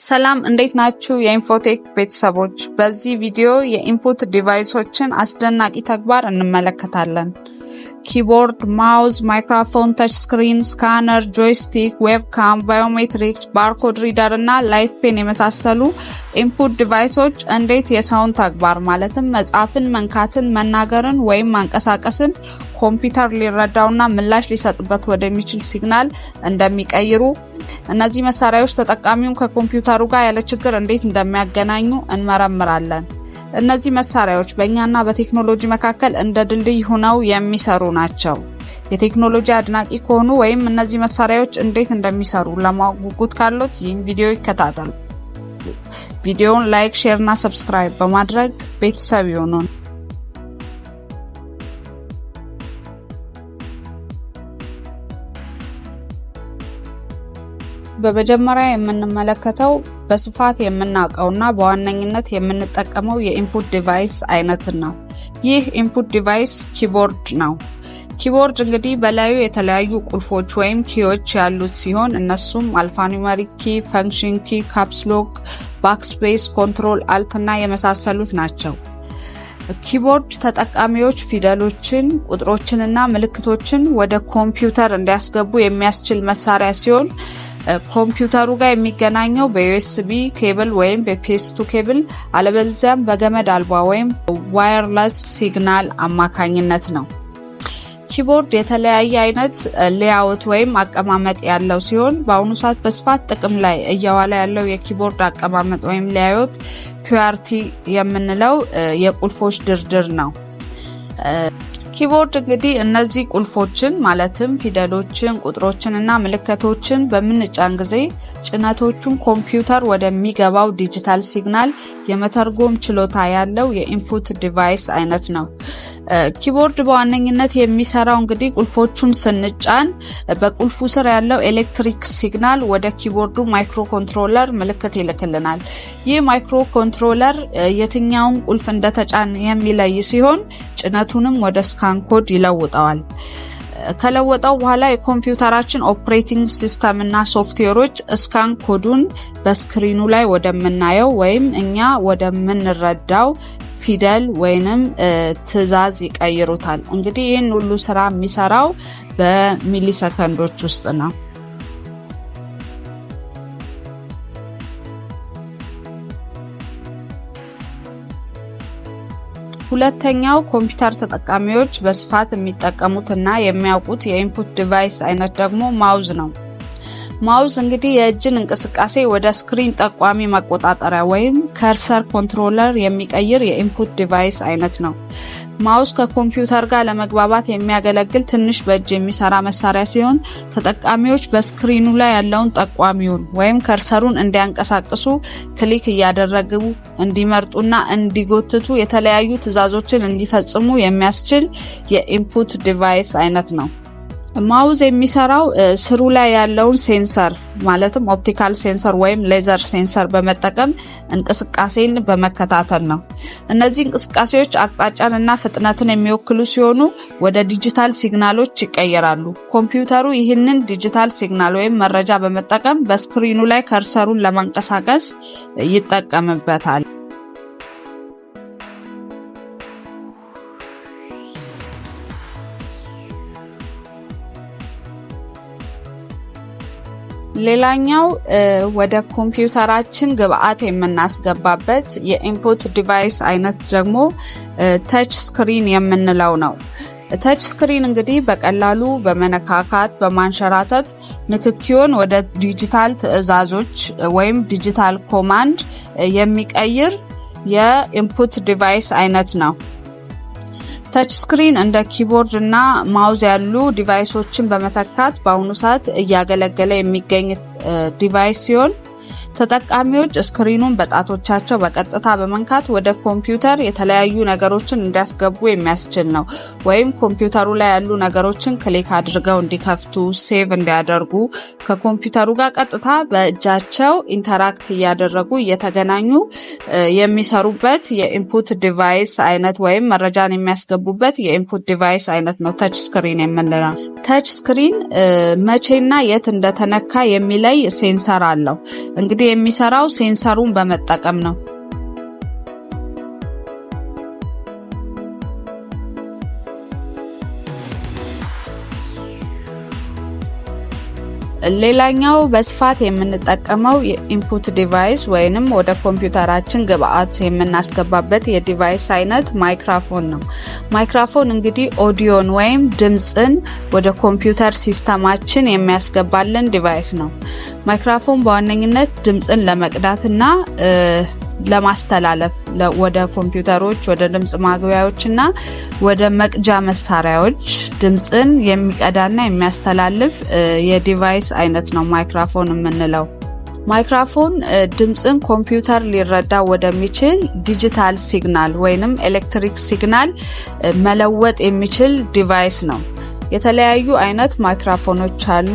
ሰላም እንዴት ናችሁ የኢንፎቴክ ቤተሰቦች? በዚህ ቪዲዮ የኢንፑት ዲቫይሶችን አስደናቂ ተግባር እንመለከታለን። ኪቦርድ፣ ማውዝ፣ ማይክሮፎን፣ ተች ስክሪን፣ ስካነር፣ ጆይስቲክ፣ ዌብካም፣ ባዮሜትሪክስ፣ ባርኮድ ሪደር እና ላይት ፔን የመሳሰሉ ኢንፑት ዲቫይሶች እንዴት የሰውን ተግባር ማለትም መጻፍን፣ መንካትን፣ መናገርን ወይም ማንቀሳቀስን ኮምፒውተር ሊረዳውና ምላሽ ሊሰጥበት ወደሚችል ሲግናል እንደሚቀይሩ፣ እነዚህ መሳሪያዎች ተጠቃሚውን ከኮምፒውተሩ ጋር ያለ ችግር እንዴት እንደሚያገናኙ እንመረምራለን። እነዚህ መሳሪያዎች በእኛና በቴክኖሎጂ መካከል እንደ ድልድይ ሆነው የሚሰሩ ናቸው። የቴክኖሎጂ አድናቂ ከሆኑ ወይም እነዚህ መሳሪያዎች እንዴት እንደሚሰሩ ለማወቅ ጉጉት ካሉት ይህን ቪዲዮ ይከታተሉ። ቪዲዮውን ላይክ፣ ሼር እና ሰብስክራይብ በማድረግ ቤተሰብ ይሁኑ። በመጀመሪያ የምንመለከተው በስፋት የምናውቀውና በዋነኝነት የምንጠቀመው የኢንፑት ዲቫይስ አይነትን ነው። ይህ ኢንፑት ዲቫይስ ኪቦርድ ነው። ኪቦርድ እንግዲህ በላዩ የተለያዩ ቁልፎች ወይም ኪዎች ያሉት ሲሆን እነሱም አልፋኒውመሪክ ኪ፣ ፈንክሽን ኪ፣ ካፕስ ሎክ፣ ባክስፔስ፣ ኮንትሮል አልት እና የመሳሰሉት ናቸው። ኪቦርድ ተጠቃሚዎች ፊደሎችን፣ ቁጥሮችንና ምልክቶችን ወደ ኮምፒውተር እንዲያስገቡ የሚያስችል መሳሪያ ሲሆን ኮምፒውተሩ ጋር የሚገናኘው በዩኤስቢ ኬብል ወይም በPS2 ኬብል አለበለዚያም በገመድ አልባ ወይም ዋየርለስ ሲግናል አማካኝነት ነው። ኪቦርድ የተለያየ አይነት ሌአውት ወይም አቀማመጥ ያለው ሲሆን በአሁኑ ሰዓት በስፋት ጥቅም ላይ እየዋለ ያለው የኪቦርድ አቀማመጥ ወይም ሌአውት QWERTY የምንለው የቁልፎች ድርድር ነው። ኪቦርድ እንግዲህ እነዚህ ቁልፎችን ማለትም ፊደሎችን፣ ቁጥሮችን እና ምልክቶችን በምንጫን ጊዜ ጭነቶቹን ኮምፒውተር ወደሚገባው ዲጂታል ሲግናል የመተርጎም ችሎታ ያለው የኢንፑት ዲቫይስ አይነት ነው። ኪቦርድ በዋነኝነት የሚሰራው እንግዲህ ቁልፎቹን ስንጫን በቁልፉ ስር ያለው ኤሌክትሪክ ሲግናል ወደ ኪቦርዱ ማይክሮ ኮንትሮለር ምልክት ይልክልናል። ይህ ማይክሮ ኮንትሮለር የትኛውን ቁልፍ እንደተጫን የሚለይ ሲሆን ጭነቱንም ወደ ስካን ኮድ ይለውጠዋል። ከለወጠው በኋላ የኮምፒውተራችን ኦፕሬቲንግ ሲስተም እና ሶፍትዌሮች ስካን ኮዱን በስክሪኑ ላይ ወደምናየው ወይም እኛ ወደምንረዳው ፊደል ወይንም ትዕዛዝ ይቀይሩታል። እንግዲህ ይህን ሁሉ ስራ የሚሰራው በሚሊ ሰከንዶች ውስጥ ነው። ሁለተኛው ኮምፒውተር ተጠቃሚዎች በስፋት የሚጠቀሙትና የሚያውቁት የኢንፑት ዲቫይስ አይነት ደግሞ ማውዝ ነው። ማውዝ እንግዲህ የእጅን እንቅስቃሴ ወደ ስክሪን ጠቋሚ መቆጣጠሪያ ወይም ከርሰር ኮንትሮለር የሚቀይር የኢንፑት ዲቫይስ አይነት ነው። ማውዝ ከኮምፒውተር ጋር ለመግባባት የሚያገለግል ትንሽ በእጅ የሚሰራ መሳሪያ ሲሆን ተጠቃሚዎች በስክሪኑ ላይ ያለውን ጠቋሚውን ወይም ከርሰሩን እንዲያንቀሳቅሱ ክሊክ እያደረጉ እንዲመርጡና እንዲጎትቱ የተለያዩ ትዕዛዞችን እንዲፈጽሙ የሚያስችል የኢንፑት ዲቫይስ አይነት ነው። ማውዝ የሚሰራው ስሩ ላይ ያለውን ሴንሰር ማለትም ኦፕቲካል ሴንሰር ወይም ሌዘር ሴንሰር በመጠቀም እንቅስቃሴን በመከታተል ነው። እነዚህ እንቅስቃሴዎች አቅጣጫን እና ፍጥነትን የሚወክሉ ሲሆኑ ወደ ዲጂታል ሲግናሎች ይቀየራሉ። ኮምፒውተሩ ይህንን ዲጂታል ሲግናል ወይም መረጃ በመጠቀም በስክሪኑ ላይ ከርሰሩን ለማንቀሳቀስ ይጠቀምበታል። ሌላኛው ወደ ኮምፒውተራችን ግብአት የምናስገባበት የኢንፑት ዲቫይስ አይነት ደግሞ ተች ስክሪን የምንለው ነው። ተች ስክሪን እንግዲህ በቀላሉ በመነካካት በማንሸራተት ንክኪውን ወደ ዲጂታል ትዕዛዞች ወይም ዲጂታል ኮማንድ የሚቀይር የኢንፑት ዲቫይስ አይነት ነው። ተች ስክሪን እንደ ኪቦርድ እና ማውዝ ያሉ ዲቫይሶችን በመተካት በአሁኑ ሰዓት እያገለገለ የሚገኝ ዲቫይስ ሲሆን ተጠቃሚዎች ስክሪኑን በጣቶቻቸው በቀጥታ በመንካት ወደ ኮምፒውተር የተለያዩ ነገሮችን እንዲያስገቡ የሚያስችል ነው። ወይም ኮምፒውተሩ ላይ ያሉ ነገሮችን ክሊክ አድርገው እንዲከፍቱ፣ ሴቭ እንዲያደርጉ ከኮምፒውተሩ ጋር ቀጥታ በእጃቸው ኢንተራክት እያደረጉ እየተገናኙ የሚሰሩበት የኢንፑት ዲቫይስ አይነት ወይም መረጃን የሚያስገቡበት የኢንፑት ዲቫይስ አይነት ነው ተች ስክሪን የምንለው። ተች ስክሪን መቼና የት እንደተነካ የሚለይ ሴንሰር አለው። እንግዲህ እንግዲህ የሚሰራው ሴንሰሩን በመጠቀም ነው። ሌላኛው በስፋት የምንጠቀመው የኢንፑት ዲቫይስ ወይንም ወደ ኮምፒውተራችን ግብአት የምናስገባበት የዲቫይስ አይነት ማይክሮፎን ነው። ማይክሮፎን እንግዲህ ኦዲዮን ወይም ድምጽን ወደ ኮምፒውተር ሲስተማችን የሚያስገባልን ዲቫይስ ነው። ማይክሮፎን በዋነኝነት ድምጽን ለመቅዳትና ለማስተላለፍ ወደ ኮምፒውተሮች፣ ወደ ድምጽ ማጉያዎችና ወደ መቅጃ መሳሪያዎች ድምጽን የሚቀዳና የሚያስተላልፍ የዲቫይስ አይነት ነው ማይክሮፎን የምንለው። ማይክሮፎን ድምጽን ኮምፒውተር ሊረዳ ወደሚችል ዲጂታል ሲግናል ወይንም ኤሌክትሪክ ሲግናል መለወጥ የሚችል ዲቫይስ ነው። የተለያዩ አይነት ማይክሮፎኖች አሉ።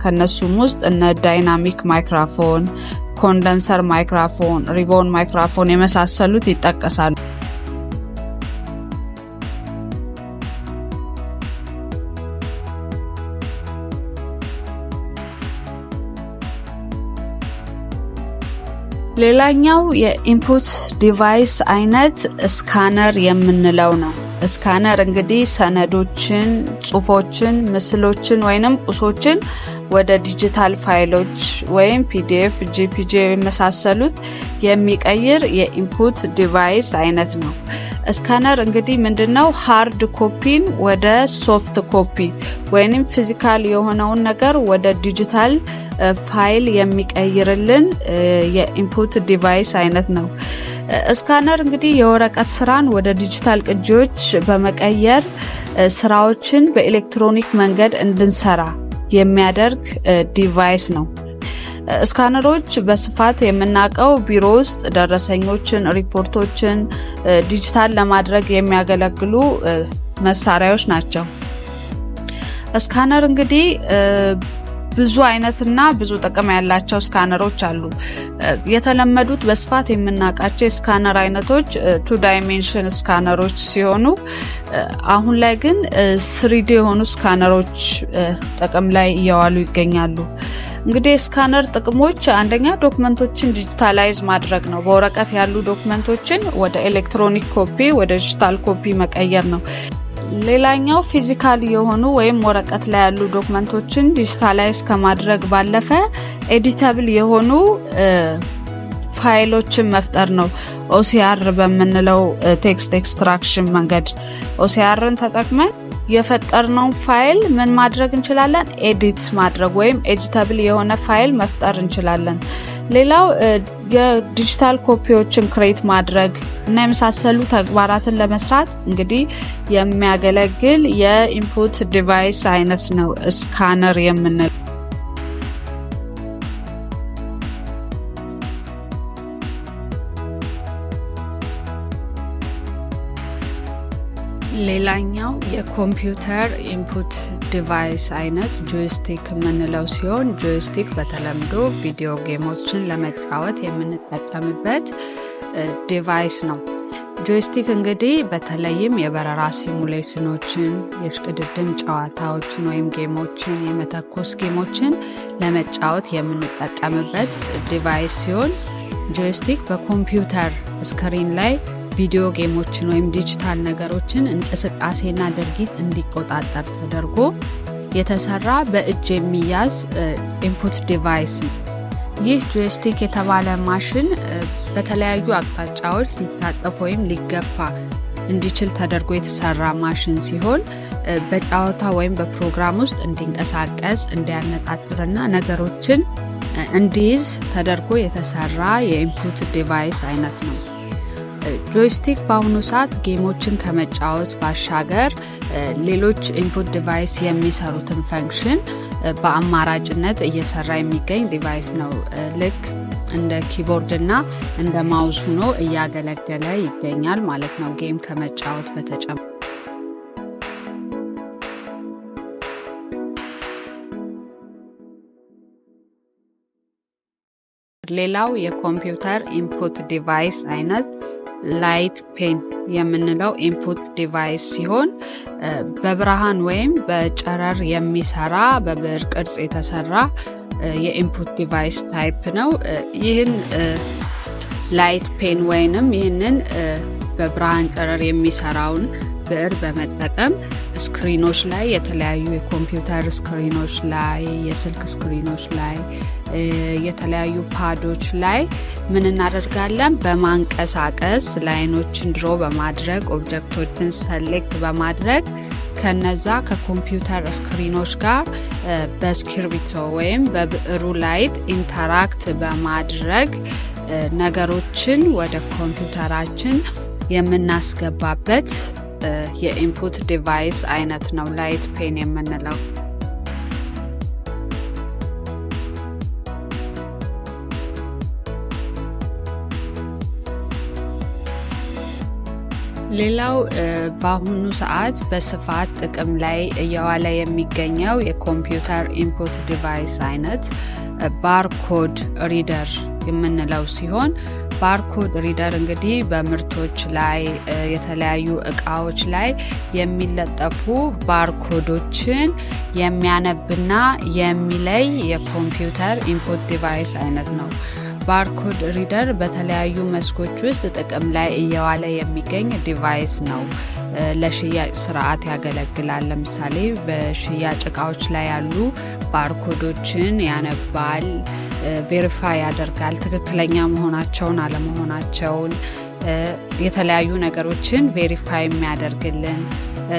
ከነሱም ውስጥ እነ ዳይናሚክ ማይክሮፎን፣ ኮንደንሰር ማይክሮፎን፣ ሪቦን ማይክሮፎን የመሳሰሉት ይጠቀሳሉ። ሌላኛው የኢንፑት ዲቫይስ አይነት ስካነር የምንለው ነው። ስካነር እንግዲህ ሰነዶችን፣ ጽሁፎችን፣ ምስሎችን ወይንም ቁሶችን ወደ ዲጂታል ፋይሎች ወይም ፒዲኤፍ፣ ጂፒጂ የመሳሰሉት የሚቀይር የኢንፑት ዲቫይስ አይነት ነው። ስካነር እንግዲህ ምንድነው? ሃርድ ኮፒን ወደ ሶፍት ኮፒ ወይንም ፊዚካል የሆነውን ነገር ወደ ዲጂታል ፋይል የሚቀይርልን የኢንፑት ዲቫይስ አይነት ነው። ስካነር እንግዲህ የወረቀት ስራን ወደ ዲጂታል ቅጂዎች በመቀየር ስራዎችን በኤሌክትሮኒክ መንገድ እንድንሰራ የሚያደርግ ዲቫይስ ነው። ስካነሮች በስፋት የምናውቀው ቢሮ ውስጥ ደረሰኞችን፣ ሪፖርቶችን ዲጂታል ለማድረግ የሚያገለግሉ መሳሪያዎች ናቸው። ስካነር እንግዲህ ብዙ አይነትና ብዙ ጥቅም ያላቸው ስካነሮች አሉ። የተለመዱት በስፋት የምናውቃቸው የስካነር አይነቶች 2 ዳይሜንሽን ስካነሮች ሲሆኑ አሁን ላይ ግን 3D የሆኑ ስካነሮች ጥቅም ላይ እየዋሉ ይገኛሉ። እንግዲህ ስካነር ጥቅሞች አንደኛ ዶክመንቶችን ዲጂታላይዝ ማድረግ ነው። በወረቀት ያሉ ዶክመንቶችን ወደ ኤሌክትሮኒክ ኮፒ፣ ወደ ዲጂታል ኮፒ መቀየር ነው። ሌላኛው ፊዚካል የሆኑ ወይም ወረቀት ላይ ያሉ ዶክመንቶችን ዲጂታላይዝ ከማድረግ ባለፈ ኤዲተብል የሆኑ ፋይሎችን መፍጠር ነው። OCR በምንለው ቴክስት ኤክስትራክሽን መንገድ OCRን ተጠቅመን የፈጠርነው ፋይል ምን ማድረግ እንችላለን? ኤዲት ማድረግ ወይም ኤዲተብል የሆነ ፋይል መፍጠር እንችላለን። ሌላው የዲጂታል ኮፒዎችን ክሬት ማድረግ እና የመሳሰሉ ተግባራትን ለመስራት እንግዲህ የሚያገለግል የኢንፑት ዲቫይስ አይነት ነው ስካነር የምንለው። ሌላኛው የኮምፒውተር ኢንፑት ዲቫይስ አይነት ጆይስቲክ የምንለው ሲሆን ጆይስቲክ በተለምዶ ቪዲዮ ጌሞችን ለመጫወት የምንጠቀምበት ዲቫይስ ነው። ጆይስቲክ እንግዲህ በተለይም የበረራ ሲሙሌሽኖችን፣ የሽቅድድም ጨዋታዎችን ወይም ጌሞችን፣ የመተኮስ ጌሞችን ለመጫወት የምንጠቀምበት ዲቫይስ ሲሆን ጆይስቲክ በኮምፒውተር ስክሪን ላይ ቪዲዮ ጌሞችን ወይም ዲጂታል ነገሮችን እንቅስቃሴና ድርጊት እንዲቆጣጠር ተደርጎ የተሰራ በእጅ የሚያዝ ኢንፑት ዲቫይስ ነው። ይህ ጆይስቲክ የተባለ ማሽን በተለያዩ አቅጣጫዎች ሊታጠፍ ወይም ሊገፋ እንዲችል ተደርጎ የተሰራ ማሽን ሲሆን በጨዋታ ወይም በፕሮግራም ውስጥ እንዲንቀሳቀስ፣ እንዲያነጣጥርና ነገሮችን እንዲይዝ ተደርጎ የተሰራ የኢንፑት ዲቫይስ አይነት ነው። ጆይስቲክ በአሁኑ ሰዓት ጌሞችን ከመጫወት ባሻገር ሌሎች ኢንፑት ዲቫይስ የሚሰሩትን ፈንክሽን በአማራጭነት እየሰራ የሚገኝ ዲቫይስ ነው። ልክ እንደ ኪቦርድ እና እንደ ማውስ ሆኖ እያገለገለ ይገኛል ማለት ነው ጌም ከመጫወት በተጨማሪ። ሌላው የኮምፒውተር ኢንፑት ዲቫይስ አይነት ላይት ፔን የምንለው ኢንፑት ዲቫይስ ሲሆን በብርሃን ወይም በጨረር የሚሰራ በብዕር ቅርጽ የተሰራ የኢንፑት ዲቫይስ ታይፕ ነው። ይህን ላይት ፔን ወይንም ይህንን በብርሃን ጨረር የሚሰራውን ብዕር በመጠቀም ስክሪኖች ላይ የተለያዩ የኮምፒውተር ስክሪኖች ላይ፣ የስልክ ስክሪኖች ላይ፣ የተለያዩ ፓዶች ላይ ምን እናደርጋለን? በማንቀሳቀስ ላይኖችን ድሮ በማድረግ ኦብጀክቶችን ሰሌክት በማድረግ ከነዛ ከኮምፒውተር ስክሪኖች ጋር በስክሪፕቶ ወይም በብዕሩ ላይት ኢንተራክት በማድረግ ነገሮችን ወደ ኮምፒውተራችን የምናስገባበት የኢንፑት ዲቫይስ አይነት ነው ላይት ፔን የምንለው። ሌላው በአሁኑ ሰዓት በስፋት ጥቅም ላይ እየዋለ የሚገኘው የኮምፒውተር ኢንፑት ዲቫይስ አይነት ባርኮድ ሪደር የምንለው ሲሆን ባርኮድ ሪደር እንግዲህ በምርቶች ላይ የተለያዩ እቃዎች ላይ የሚለጠፉ ባርኮዶችን የሚያነብና የሚለይ የኮምፒውተር ኢንፑት ዲቫይስ አይነት ነው። ባርኮድ ሪደር በተለያዩ መስኮች ውስጥ ጥቅም ላይ እየዋለ የሚገኝ ዲቫይስ ነው። ለሽያጭ ስርዓት ያገለግላል። ለምሳሌ በሽያጭ እቃዎች ላይ ያሉ ባርኮዶችን ያነባል፣ ቬሪፋይ ያደርጋል፣ ትክክለኛ መሆናቸውን አለመሆናቸውን፣ የተለያዩ ነገሮችን ቬሪፋይ የሚያደርግልን፣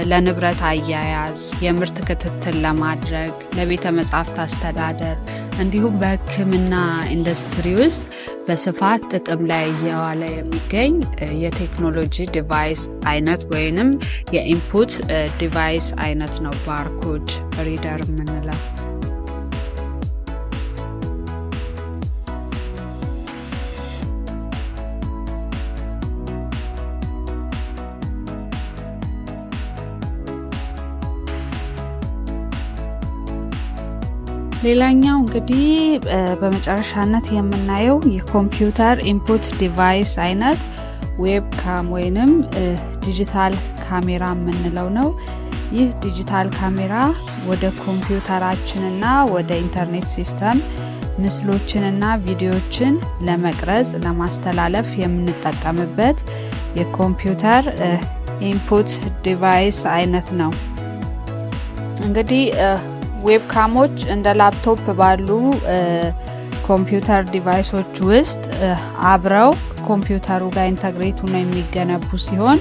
ለንብረት አያያዝ፣ የምርት ክትትል ለማድረግ፣ ለቤተ መጻሕፍት አስተዳደር እንዲሁም በሕክምና ኢንዱስትሪ ውስጥ በስፋት ጥቅም ላይ እየዋለ የሚገኝ የቴክኖሎጂ ዲቫይስ አይነት ወይንም የኢንፑት ዲቫይስ አይነት ነው ባርኮድ ሪደር የምንለው። ሌላኛው እንግዲህ በመጨረሻነት የምናየው የኮምፒውተር ኢንፑት ዲቫይስ አይነት ዌብካም ወይንም ዲጂታል ካሜራ የምንለው ነው። ይህ ዲጂታል ካሜራ ወደ ኮምፒውተራችንና ወደ ኢንተርኔት ሲስተም ምስሎችንና ቪዲዮዎችን ለመቅረጽ ለማስተላለፍ የምንጠቀምበት የኮምፒውተር ኢንፑት ዲቫይስ አይነት ነው። እንግዲህ ዌብካሞች እንደ ላፕቶፕ ባሉ ኮምፒውተር ዲቫይሶች ውስጥ አብረው ኮምፒውተሩ ጋር ኢንተግሬት ሆነው የሚገነቡ ሲሆን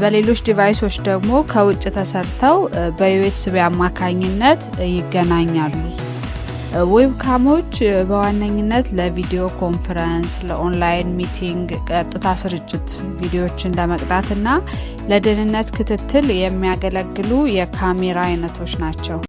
በሌሎች ዲቫይሶች ደግሞ ከውጭ ተሰርተው በዩኤስቢ አማካኝነት ይገናኛሉ። ዌብካሞች በዋነኝነት ለቪዲዮ ኮንፈረንስ፣ ለኦንላይን ሚቲንግ፣ ቀጥታ ስርጭት ቪዲዮዎችን ለመቅዳትና ለደህንነት ክትትል የሚያገለግሉ የካሜራ አይነቶች ናቸው።